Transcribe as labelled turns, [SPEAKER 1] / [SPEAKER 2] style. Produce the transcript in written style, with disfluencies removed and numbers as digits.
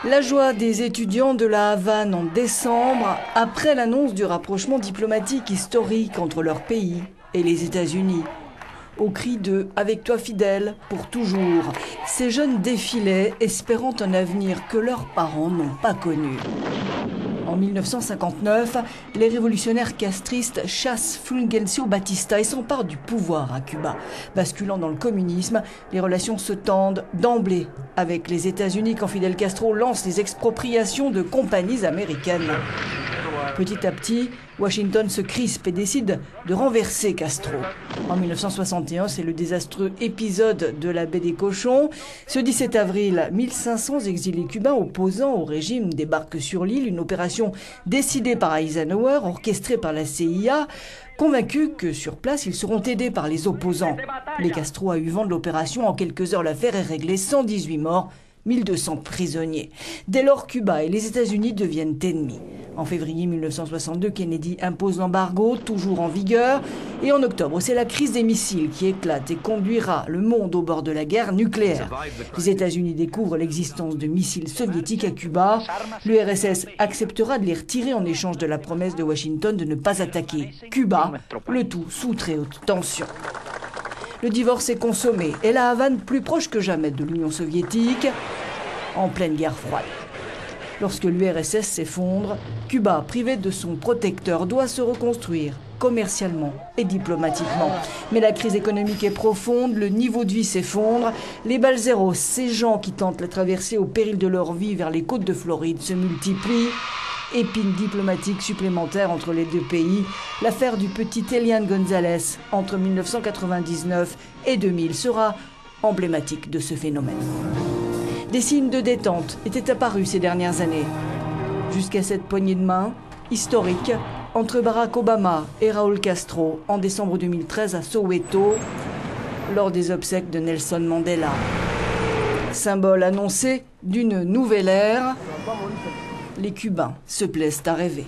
[SPEAKER 1] La joie des étudiants de la Havane en décembre, après l'annonce du rapprochement diplomatique historique entre leur pays et les États-Unis. Au cri de « Avec toi fidèle, pour toujours », ces jeunes défilaient, espérant un avenir que leurs parents n'ont pas connu. En 1959, les révolutionnaires castristes chassent Fulgencio Batista et s'emparent du pouvoir à Cuba. Basculant dans le communisme, les relations se tendent d'emblée avec les États-Unis quand Fidel Castro lance les expropriations de compagnies américaines. Petit à petit, Washington se crispe et décide de renverser Castro. En 1961, c'est le désastreux épisode de la baie des Cochons. Ce 17 avril, 1500 exilés cubains opposants au régime débarquent sur l'île, une opération décidée par Eisenhower, orchestrée par la CIA, convaincus que sur place, ils seront aidés par les opposants. Mais Castro a eu vent de l'opération. En quelques heures, l'affaire est réglée, 118 morts, 1200 prisonniers. Dès lors, Cuba et les États-Unis deviennent ennemis. En février 1962, Kennedy impose l'embargo, toujours en vigueur. Et en octobre, c'est la crise des missiles qui éclate et conduira le monde au bord de la guerre nucléaire. Les États-Unis découvrent l'existence de missiles soviétiques à Cuba. L'URSS acceptera de les retirer en échange de la promesse de Washington de ne pas attaquer Cuba, le tout sous très haute tension. Le divorce est consommé et la Havane plus proche que jamais de l'Union soviétique, en pleine guerre froide. Lorsque l'URSS s'effondre, Cuba, privé de son protecteur, doit se reconstruire commercialement et diplomatiquement. Mais la crise économique est profonde, le niveau de vie s'effondre, les balseros, ces gens qui tentent la traversée au péril de leur vie vers les côtes de Floride, se multiplient. Épine diplomatique supplémentaire entre les deux pays, l'affaire du petit Elian González entre 1999 et 2000 sera emblématique de ce phénomène. Des signes de détente étaient apparus ces dernières années, jusqu'à cette poignée de main historique entre Barack Obama et Raúl Castro en décembre 2013 à Soweto, lors des obsèques de Nelson Mandela. Symbole annoncé d'une nouvelle ère, les Cubains se plaisent à rêver.